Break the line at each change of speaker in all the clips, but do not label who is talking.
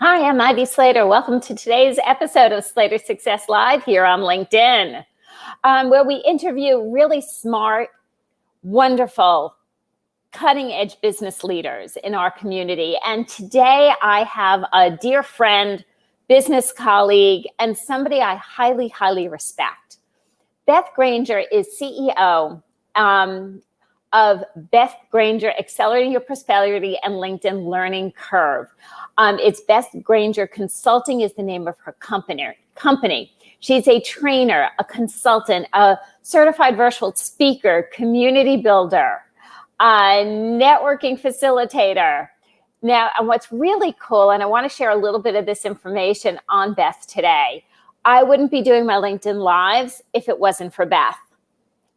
Hi, I'm Ivy Slater. Welcome to today's episode of Slater Success Live here on LinkedIn, where we interview really smart, wonderful, cutting-edge business leaders in our community. And today I have a dear friend, business colleague, and somebody I highly, highly respect. Beth Granger is CEO of Beth Granger, Accelerating Your Prosperity and LinkedIn Learning Curve. It's Beth Granger Consulting is the name of her company. She's a trainer, a consultant, a certified virtual speaker, community builder, a networking facilitator. Now, and what's really cool, and I want to share a little bit of this information on Beth today. I wouldn't be doing my LinkedIn Lives if it wasn't for Beth.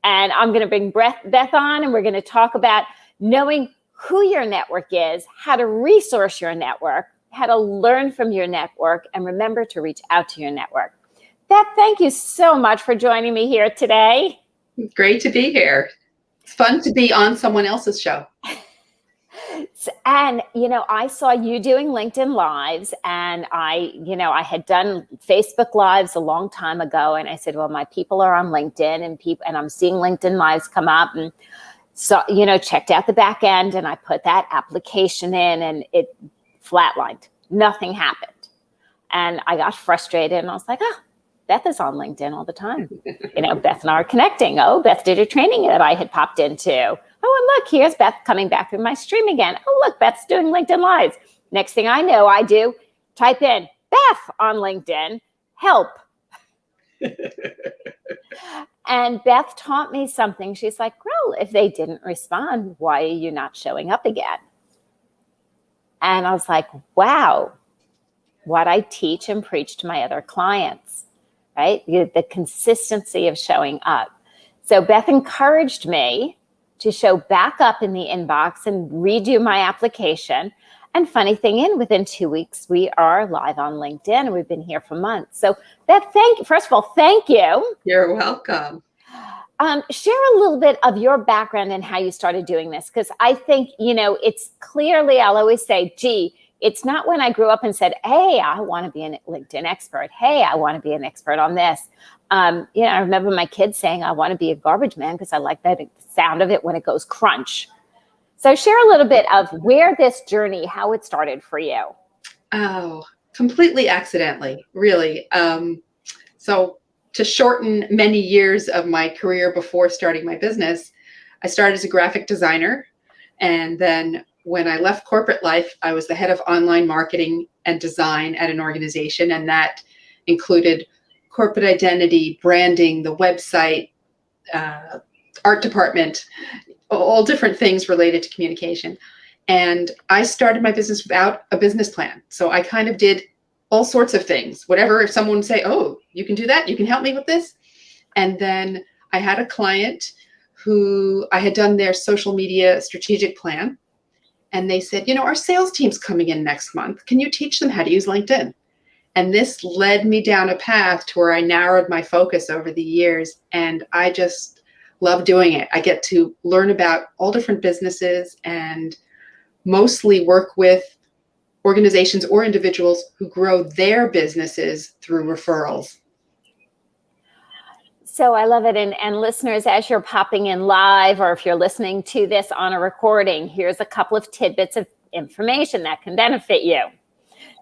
And I'm going to bring Beth on, and we're going to talk about knowing who your network is, how to resource your network, how to learn from your network, and remember to reach out to your network. Beth, thank you so much for joining me here today.
Great to be here. It's fun to be on someone else's show.
And, I saw you doing LinkedIn Lives, and I had done Facebook Lives a long time ago. And I said, well, my people are on LinkedIn and I'm seeing LinkedIn Lives come up. And so, checked out the back end, and I put that application in, and it flatlined. Nothing happened. And I got frustrated, and I was like, Beth is on LinkedIn all the time. Beth and I are connecting. Oh, Beth did a training that I had popped into. Oh, and look, here's Beth coming back through my stream again. Oh, look, Beth's doing LinkedIn Lives. Next thing I know, I do type in Beth on LinkedIn, help. And Beth taught me something. She's like, well, if they didn't respond, why are you not showing up again? And I was like, wow, what I teach and preach to my other clients, right? The consistency of showing up. So Beth encouraged me to show back up in the inbox and redo my application. And funny thing, within 2 weeks, we are live on LinkedIn, and we've been here for months. So Beth, first of all, thank you.
You're welcome.
Share a little bit of your background and how you started doing this, because I think, it's clearly, I'll always say, it's not when I grew up and said, hey, I want to be a LinkedIn expert. Hey, I want to be an expert on this. I remember my kids saying, I want to be a garbage man because I like the sound of it when it goes crunch. So share a little bit of where this journey, how it started for you.
Oh, completely accidentally, really. So to shorten many years of my career before starting my business, I started as a graphic designer. And then when I left corporate life, I was the head of online marketing and design at an organization. And that included corporate identity, branding, the website, art department, all different things related to communication. And I started my business without a business plan. So I kind of did all sorts of things, whatever. If someone would say, oh, you can do that, you can help me with this. And then I had a client who I had done their social media strategic plan. And they said, our sales team's coming in next month. Can you teach them how to use LinkedIn? And this led me down a path to where I narrowed my focus over the years. And I just love doing it. I get to learn about all different businesses and mostly work with organizations or individuals who grow their businesses through referrals.
So I love it. And listeners, as you're popping in live, or if you're listening to this on a recording, here's a couple of tidbits of information that can benefit you.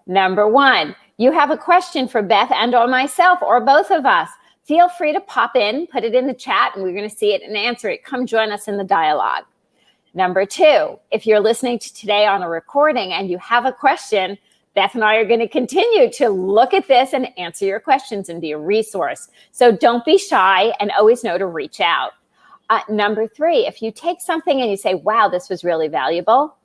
Number one, you have a question for Beth and or myself or both of us. Feel free to pop in, put it in the chat, and we're going to see it and answer it. Come join us in the dialogue. Number two, if you're listening to today on a recording and you have a question, Beth and I are going to continue to look at this and answer your questions and be a resource. So don't be shy and always know to reach out. Number three, if you take something and you say, wow, this was really valuable,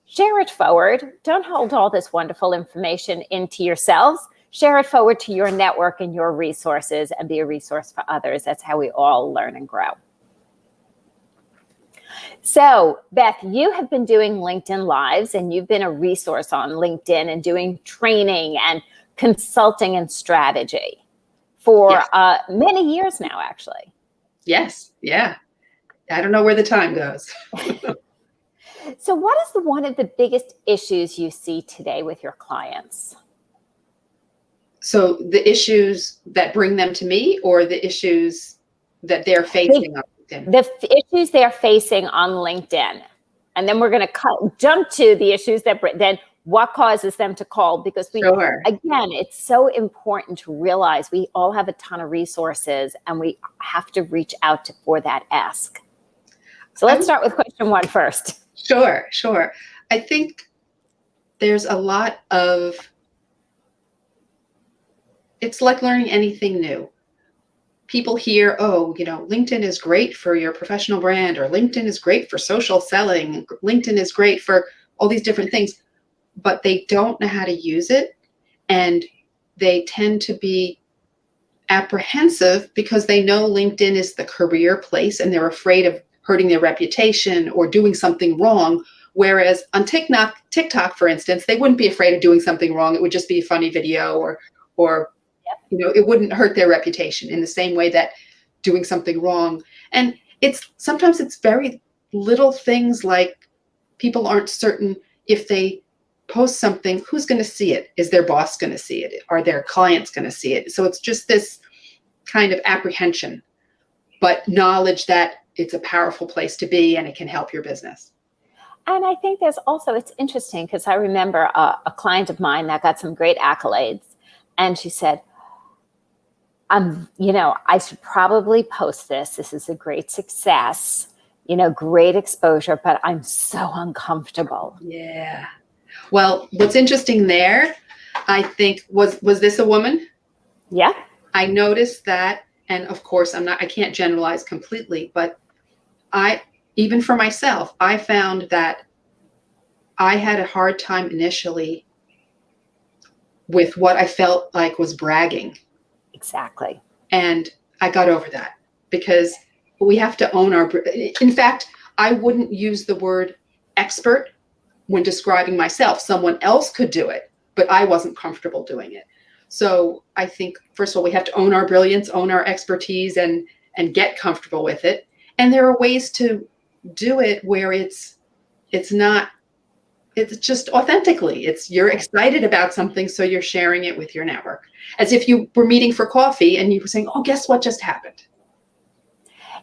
share it forward. Don't hold all this wonderful information into yourselves. Share it forward to your network and your resources and be a resource for others. That's how we all learn and grow. So, Beth, you have been doing LinkedIn Lives, and you've been a resource on LinkedIn and doing training and consulting and strategy for many years now, actually.
Yes. Yeah. I don't know where the time goes.
So what is one of the biggest issues you see today with your clients?
So the issues that bring them to me, or the issues that they're facing on LinkedIn?
The issues they're facing on LinkedIn. And then we're going to jump to the issues that then what causes them to call, because
Sure.
again, it's so important to realize we all have a ton of resources and we have to reach out for that ask. So let's start with question 1 first.
Sure. I think there's a lot of, it's like learning anything new. People hear, oh, LinkedIn is great for your professional brand, or LinkedIn is great for social selling. LinkedIn is great for all these different things, but they don't know how to use it. And they tend to be apprehensive because they know LinkedIn is the career place and they're afraid of hurting their reputation or doing something wrong. Whereas on TikTok, for instance, they wouldn't be afraid of doing something wrong. It would just be a funny video, or it wouldn't hurt their reputation in the same way that doing something wrong. And sometimes it's very little things, like people aren't certain if they post something, who's going to see it? Is their boss going to see it? Are their clients going to see it? So it's just this kind of apprehension, but knowledge that it's a powerful place to be and it can help your business.
And I think it's interesting because I remember a client of mine that got some great accolades, and she said, I should probably post this. This is a great success, great exposure, but I'm so uncomfortable.
Yeah. Well, what's interesting there, I think, was this a woman?
Yeah.
I noticed that, and of course, I can't generalize completely, but even for myself, I found that I had a hard time initially with what I felt like was bragging.
Exactly.
And I got over that, because we have to own in fact, I wouldn't use the word expert when describing myself. Someone else could do it, but I wasn't comfortable doing it. So I think, first of all, we have to own our brilliance, own our expertise, and get comfortable with it. And there are ways to do it where it's just authentically. You're excited about something, so you're sharing it with your network. As if you were meeting for coffee and you were saying, oh, guess what just happened?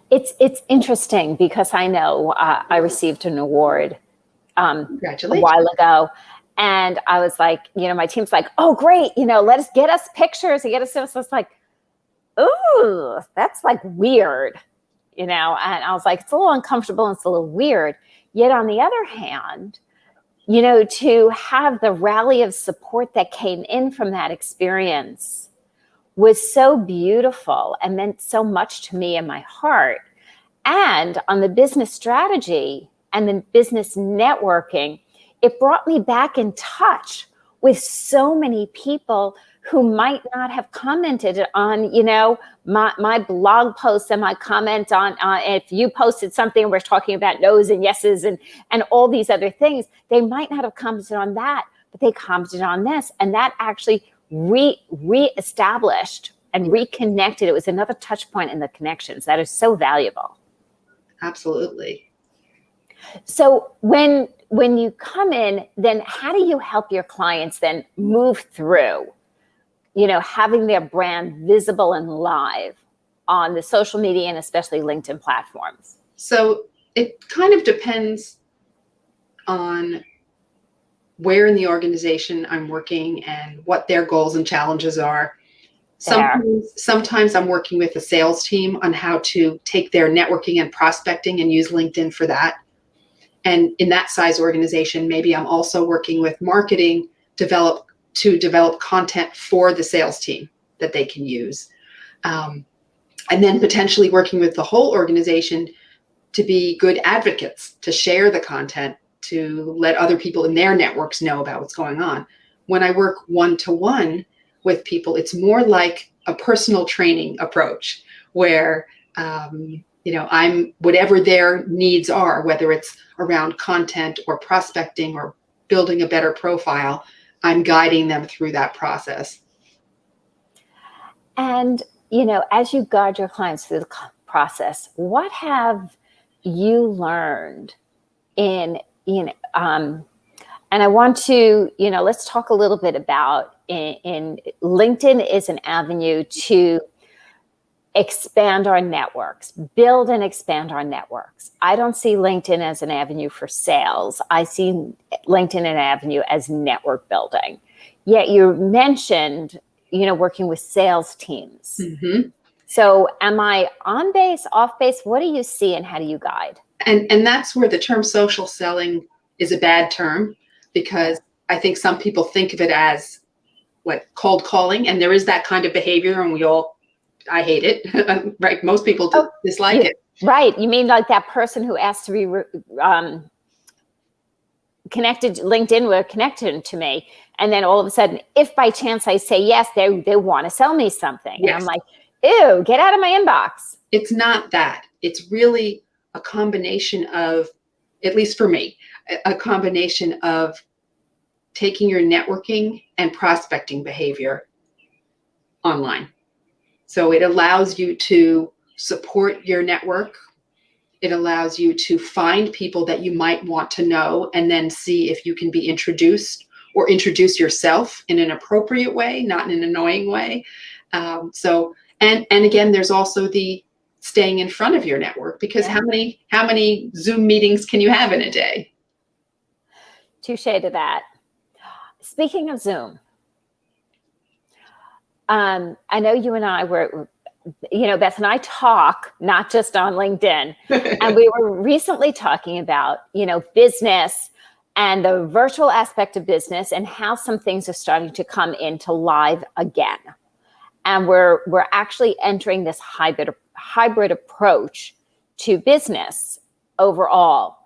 It's interesting because I know I received an award a while ago. And I was like, my team's like, oh, great. Get us pictures and get us this. It's like, ooh, that's like weird, and I was like, it's a little uncomfortable and it's a little weird. Yet on the other hand, to have the rally of support that came in from that experience was so beautiful and meant so much to me and my heart. And on the business strategy and the business networking, it brought me back in touch with so many people who might not have commented on, my blog posts and my comment on, if you posted something, we're talking about no's and yeses and all these other things, they might not have commented on that, but they commented on this. And that actually reestablished and reconnected. It was another touch point in the connections that is so valuable.
Absolutely.
So when you come in, then how do you help your clients then move through, having their brand visible and live on the social media and especially LinkedIn platforms? So
it kind of depends on where in the organization I'm working and what their goals and challenges are. Sometimes I'm working with a sales team on how to take their networking and prospecting and use LinkedIn for that. And in that size organization, maybe I'm also working with marketing to develop content for the sales team that they can use. And then potentially working with the whole organization to be good advocates, to share the content, to let other people in their networks know about what's going on. When I work one-to-one with people, it's more like a personal training approach where, I'm whatever their needs are, whether it's around content or prospecting or building a better profile, I'm guiding them through that process.
And, as you guide your clients through the process, what have you learned in and I want to, let's talk a little bit about in LinkedIn is an avenue to expand our networks, build and expand our networks. I don't see LinkedIn as an avenue for sales. I see LinkedIn an avenue as network building. Yet you mentioned, working with sales teams.
Mm-hmm.
So am I on base, off base? What do you see and how do you guide?
And that's where the term social selling is a bad term, because I think some people think of it as cold calling, and there is that kind of behavior, and I hate it. Right? Most people dislike it.
Right. You mean like that person who asked to be connected, LinkedIn were connected to me. And then all of a sudden, if by chance I say yes, they want to sell me something.
Yes.
And I'm like, ew, get out of my inbox.
It's not that. It's really a combination of, at least for me, a combination of taking your networking and prospecting behavior online. So it allows you to support your network. It allows you to find people that you might want to know and then see if you can be introduced, or introduce yourself in an appropriate way, not in an annoying way. And again, there's also the staying in front of your network, because how many Zoom meetings can you have in a day?
Touche to that. Speaking of Zoom, I know you and I were, Beth and I talk not just on LinkedIn, and we were recently talking about, business and the virtual aspect of business and how some things are starting to come into live again. And we're actually entering this hybrid approach to business overall.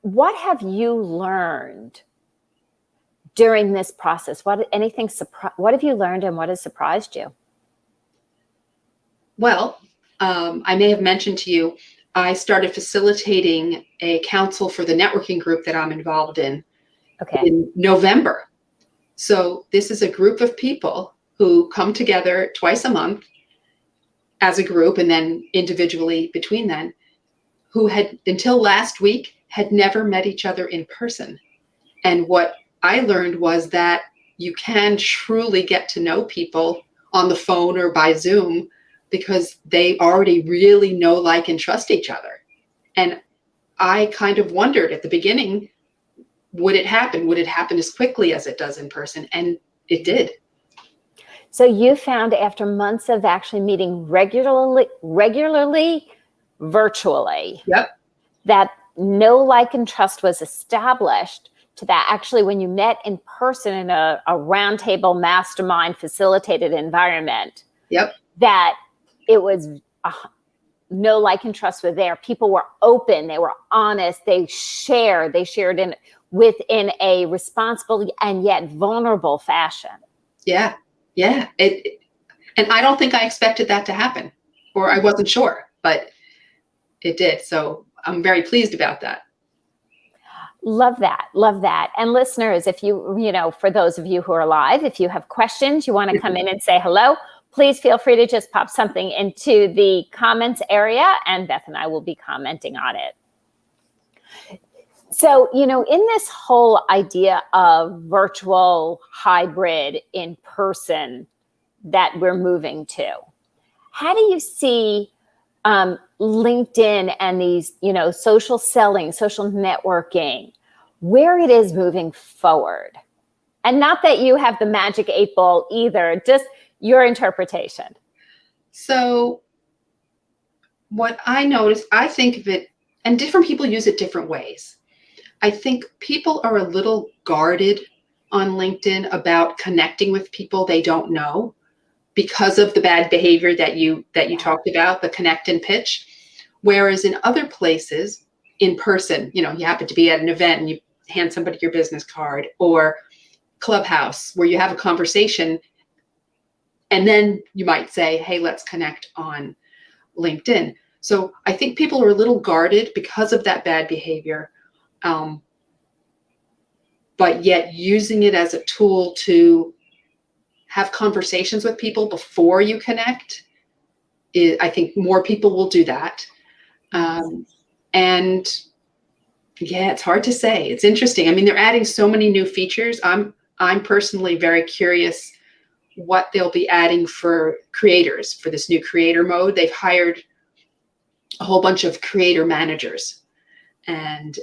What have you learned during this process? What have you learned and what has surprised you?
Well, I may have mentioned to you, I started facilitating a council for the networking group that I'm involved in in November. So this is a group of people who come together twice a month as a group, and then individually between them, who had until last week had never met each other in person. And what I learned was that you can truly get to know people on the phone or by Zoom, because they already really know, like, and trust each other. And I kind of wondered at the beginning, would it happen? Would it happen as quickly as it does in person? And it did.
So you found, after months of actually meeting regularly virtually, that know, like, and trust was established, to that actually when you met in person in a roundtable mastermind facilitated environment, that it was know, like, and trust were there. People were open, they were honest, they shared within a responsible and yet vulnerable fashion.
Yeah. And I don't think I expected that to happen, or I wasn't sure, but it did. So I'm very pleased about that.
Love that. Love that. And listeners, if for those of you who are live, if you have questions, you want to come in and say hello, please feel free to just pop something into the comments area, and Beth and I will be commenting on it. So, in this whole idea of virtual, hybrid, in person that we're moving to, how do you see LinkedIn and these, social selling, social networking, where it is moving forward? And not that you have the magic 8-ball either, just your interpretation.
So what I noticed, I think of it, and different people use it different ways. I think people are a little guarded on LinkedIn about connecting with people they don't know, because of the bad behavior that you talked about, the connect and pitch. Whereas in other places, in person, you happen to be at an event and you hand somebody your business card, or Clubhouse, where you have a conversation, and then you might say, hey, let's connect on LinkedIn. So I think people are a little guarded because of that bad behavior, but yet using it as a tool to have conversations with people before you connect. I think more people will do that. And Yeah, it's hard to say. It's interesting. I mean, they're adding so many new features. I'm personally very curious what they'll be adding for creators for this new creator mode. They've hired a whole bunch of creator managers, and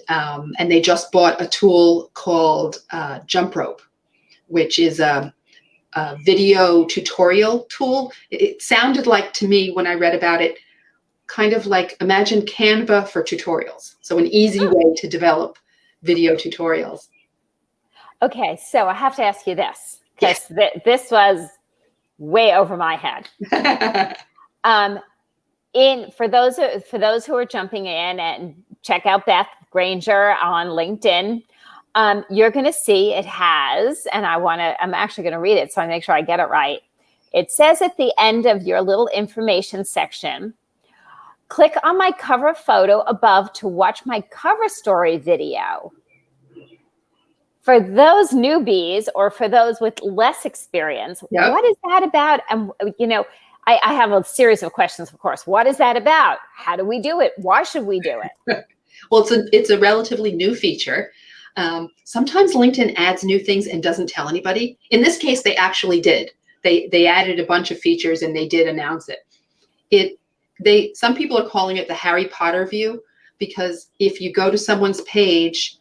they just bought a tool called Jump Rope, which is a video tutorial tool. It sounded like to me when I read about it, kind of like imagine Canva for tutorials. So an easy way to develop video tutorials.
Okay, so I have to ask you this, because
Yes.
this was way over my head. For those who are jumping in, and check out Beth Granger on LinkedIn, you're going to see it has, and I'm actually going to read it so I make sure I get it right. It says at the end of your little information section, click on my cover photo above to watch my cover story video. For those newbies or for those with less experience,
Yep.
What is that about? And, I have a series of questions, of course. What is that about? How do we do it? Why should we do it?
Well, it's a relatively new feature. Sometimes LinkedIn adds new things and doesn't tell anybody. In this case, they actually did. They added a bunch of features and they did announce it. Some people are calling it the Harry Potter view, because if you go to someone's page,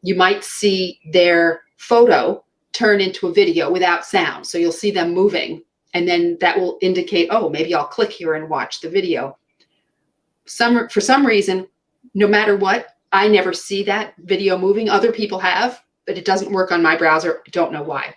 you might see their photo turn into a video without sound. So you'll see them moving, and then that will indicate, oh, maybe I'll click here and watch the video. For some reason, no matter what, I never see that video moving. Other people have, but it doesn't work on my browser. I don't know why.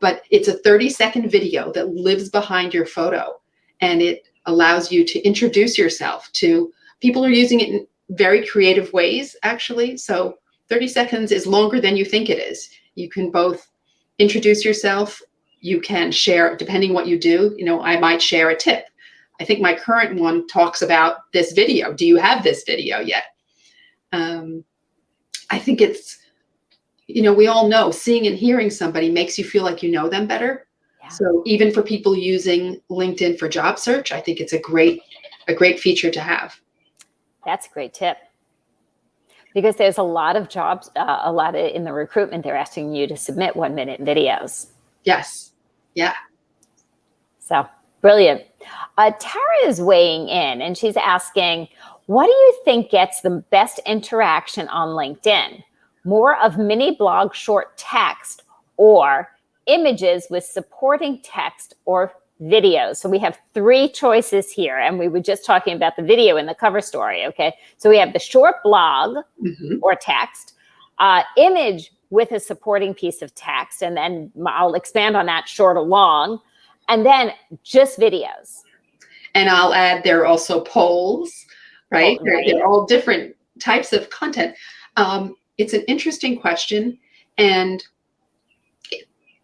But it's a 30-second video that lives behind your photo, and it allows you to introduce yourself to people who are using it in very creative ways, actually. So 30 seconds is longer than you think it is. You can both introduce yourself, you can share, depending what you do. I might share a tip. I think my current one talks about this video. Do you have this video yet? I think it's, we all know seeing and hearing somebody makes you feel like you know them better. Yeah. So even for people using LinkedIn for job search, I think it's a great feature to have.
That's a great tip. Because there's a lot of jobs, in the recruitment, they're asking you to submit 1-minute videos.
Yes. Yeah.
So brilliant. Tara is weighing in and she's asking, what do you think gets the best interaction on LinkedIn? More of mini blog short text, or images with supporting text, or videos? So we have 3 choices here, and we were just talking about the video in the cover story. Okay, so we have the short blog or text, image with a supporting piece of text, and then I'll expand on that, short or long, and then just videos. And
I'll add, there are also polls, right? They're all different types of content. It's an interesting question, and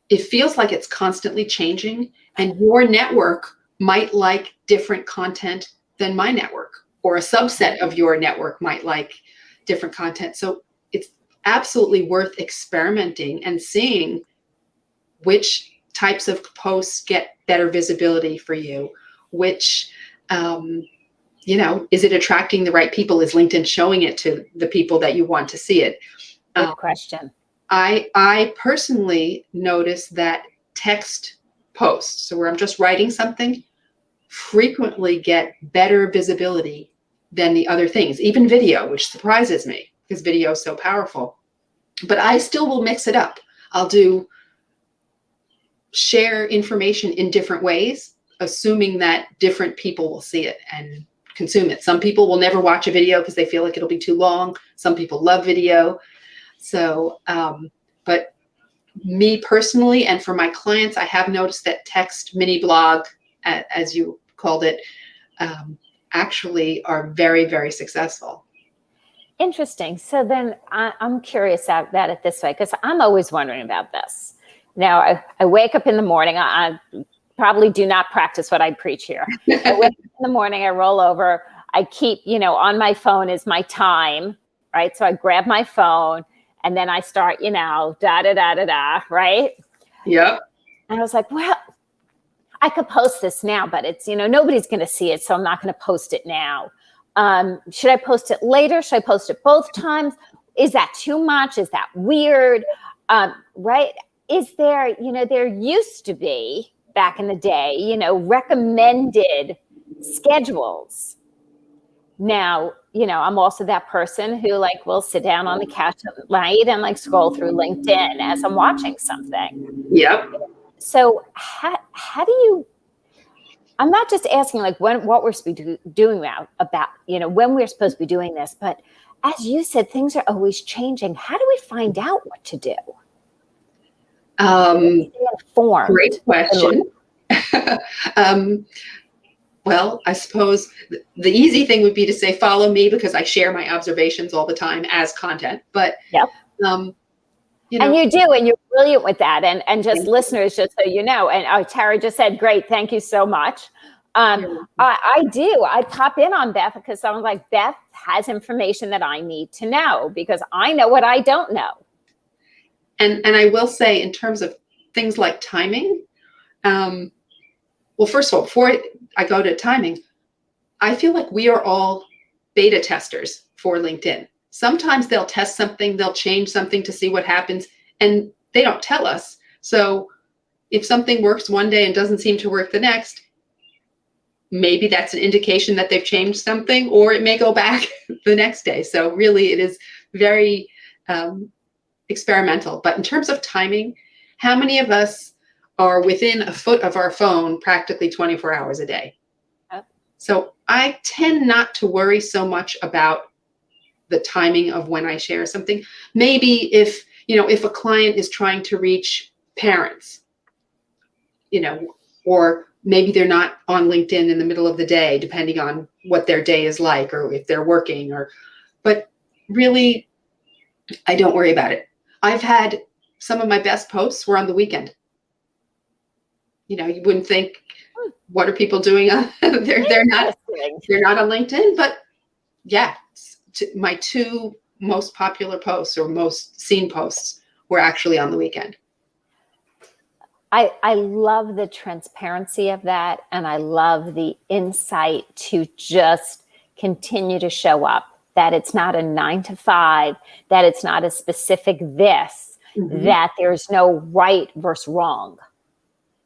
it feels like it's constantly changing, and your network might like different content than my network, or a subset of your network might like different content. So it's absolutely worth experimenting and seeing which types of posts get better visibility for you, which, is it attracting the right people? Is LinkedIn showing it to the people that you want to see it?
Good question.
I personally notice that text posts, so where I'm just writing something, frequently get better visibility than the other things, even video, which surprises me because video is so powerful. But I still will mix it up. I'll share information in different ways, assuming that different people will see it and consume it. Some people will never watch a video because they feel like it'll be too long. Some people love video. So, but me personally, and for my clients, I have noticed that text mini blog, as you called it, actually are very, very successful.
Interesting. So then I'm curious about it this way, because I'm always wondering about this. Now, I wake up in the morning. I probably do not practice what I preach here. I wake up in the morning, I roll over. I keep, on my phone is my time, right? So I grab my phone and then I start, right?
Yep.
And I was like, well, I could post this now, but it's, nobody's going to see it. So I'm not going to post it now. Should I post it later? Should I post it both times? Is that too much? Is that weird? Right? Is there, there used to be back in the day, recommended schedules. Now, I'm also that person who will sit down on the couch at night and scroll through LinkedIn as I'm watching something.
Yep.
So how do you, I'm not just asking what we're supposed to be doing now about, when we're supposed to be doing this, but as you said, things are always changing. How do we find out what to do? Informed.
Great question. Well, I suppose the easy thing would be to say, follow me, because I share my observations all the time as content. But,
yep.
And
you do, and you're brilliant with that. And just listeners, just so you know, and Tara just said, great, thank you so much. I do. I pop in on Beth because someone's like, Beth has information that I need to know because I know what I don't know.
And I will say, in terms of things like timing, well, first of all, before I go to timing, I feel like we are all beta testers for LinkedIn. Sometimes they'll test something, they'll change something to see what happens, and they don't tell us. So if something works one day and doesn't seem to work the next, maybe that's an indication that they've changed something, or it may go back the next day. So really, it is very experimental. But in terms of timing, how many of us are within a foot of our phone practically 24 hours a day? So I tend not to worry so much about the timing of when I share something. Maybe if a client is trying to reach parents, or maybe they're not on LinkedIn in the middle of the day, depending on what their day is like, or if they're working, but really, I don't worry about it. I've had some of my best posts were on the weekend. You wouldn't think, what are people doing? They're not on LinkedIn, but yeah, my two most popular posts or most seen posts were actually on the weekend.
I love the transparency of that, and I love the insight to just continue to show up, that it's not a 9 to 5, that it's not a specific this, that there's no right versus wrong.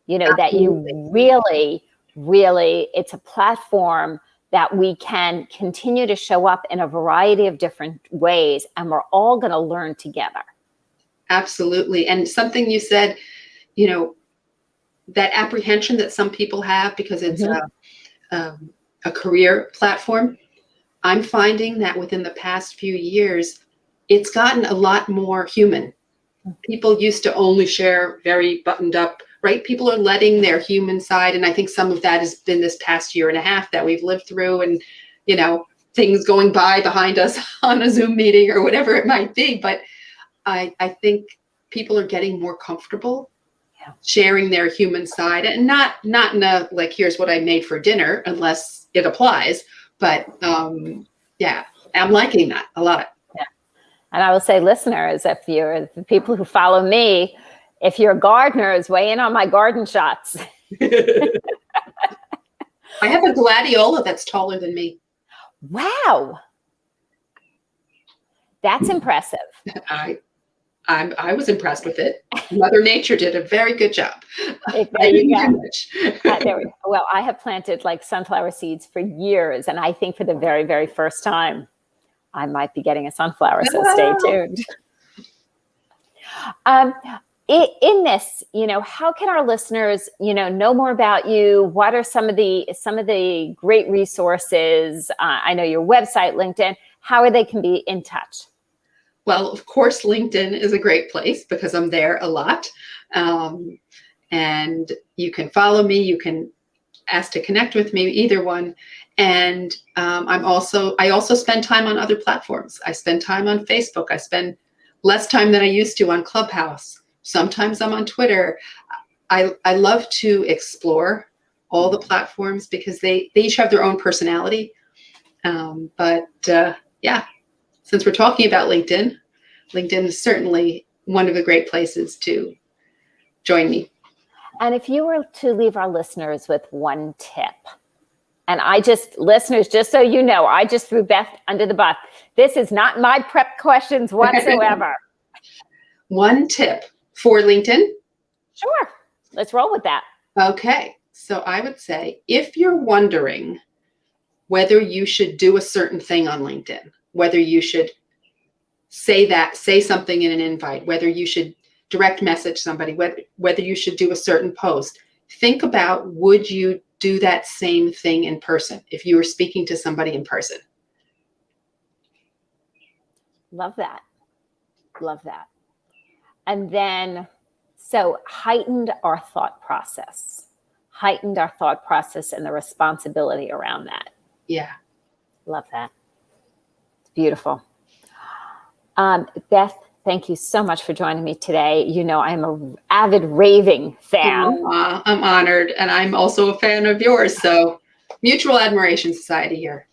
That you really, it's a platform that we can continue to show up in a variety of different ways, and we're all going to learn together.
Absolutely. And something you said, that apprehension that some people have because it's a career platform, I'm finding that within the past few years, it's gotten a lot more human. People used to only share very buttoned up, right? People are letting their human side. And I think some of that has been this past year and a half that we've lived through, and, things going by behind us on a Zoom meeting or whatever it might be. But I think people are getting more comfortable sharing their human side, and not in a here's what I made for dinner, unless it applies. But yeah, I'm liking that a lot.
Yeah. And I will say, listeners, if you're the people who follow me, if you're gardeners, weigh in on my garden shots.
I have a gladiola that's taller than me.
Wow. That's impressive.
I was impressed with it. Mother Nature did a very good job.
There you go. Well, I have planted sunflower seeds for years, and I think for the very, very first time, I might be getting a sunflower. So stay tuned. In this, how can our listeners, know more about you? What are some of the great resources? I know your website, LinkedIn. How are they can be in touch?
Well, of course, LinkedIn is a great place because I'm there a lot. And you can follow me. You can ask to connect with me, either one. And I also spend time on other platforms. I spend time on Facebook. I spend less time than I used to on Clubhouse. Sometimes I'm on Twitter. I love to explore all the platforms because they each have their own personality. Yeah. Since we're talking about LinkedIn is certainly one of the great places to join me.
And if you were to leave our listeners with one tip And listeners, just so you know, I just threw Beth under the bus. This is not my prep questions whatsoever.
One tip for LinkedIn.
Sure. Let's roll with that.
Okay. So I would say, if you're wondering whether you should do a certain thing on LinkedIn, whether you should say something in an invite, whether you should direct message somebody, whether you should do a certain post, think about, would you do that same thing in person if you were speaking to somebody in person?
Love that. Love that. And then, so heightened our thought process and the responsibility around that.
Yeah.
Love that. It's beautiful. Beth, thank you so much for joining me today. You know, I'm an avid raving fan.
I'm honored. And I'm also a fan of yours. So mutual admiration society here.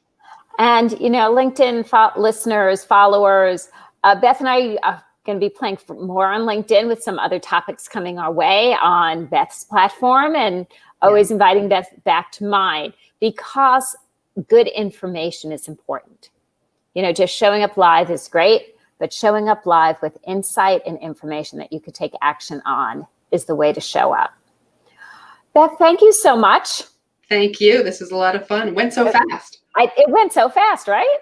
And, you know, LinkedIn listeners, followers, Beth and I are going to be playing more on LinkedIn with some other topics coming our way on Beth's platform, and always inviting Beth back to mine, because good information is important. You know, just showing up live is great, but showing up live with insight and information that you could take action on is the way to show up. Beth, thank you so much.
Thank you. This is a lot of fun. It went so fast.
It went so fast, right?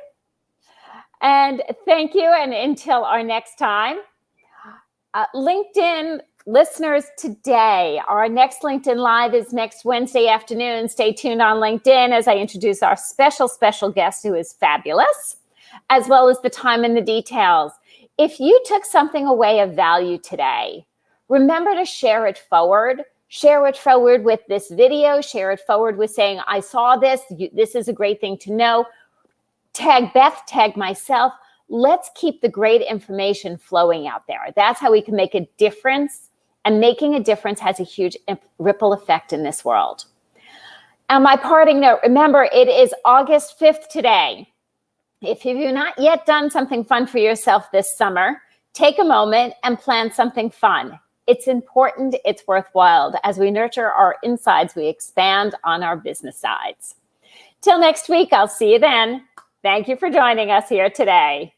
And thank you. And until our next time, LinkedIn listeners, today, our next LinkedIn Live is next Wednesday afternoon. Stay tuned on LinkedIn as I introduce our special guest, who is fabulous, as well as the time and the details. If you took something away of value today, remember to share it forward. Share it forward with this video. Share it forward with saying, I saw this. This is a great thing to know. Tag Beth, tag myself. Let's keep the great information flowing out there. That's how we can make a difference. And making a difference has a huge ripple effect in this world. And my parting note, remember, it is August 5th today. If you've not yet done something fun for yourself this summer, take a moment and plan something fun. It's important, it's worthwhile. As we nurture our insides, we expand on our business sides. Till next week, I'll see you then. Thank you for joining us here today.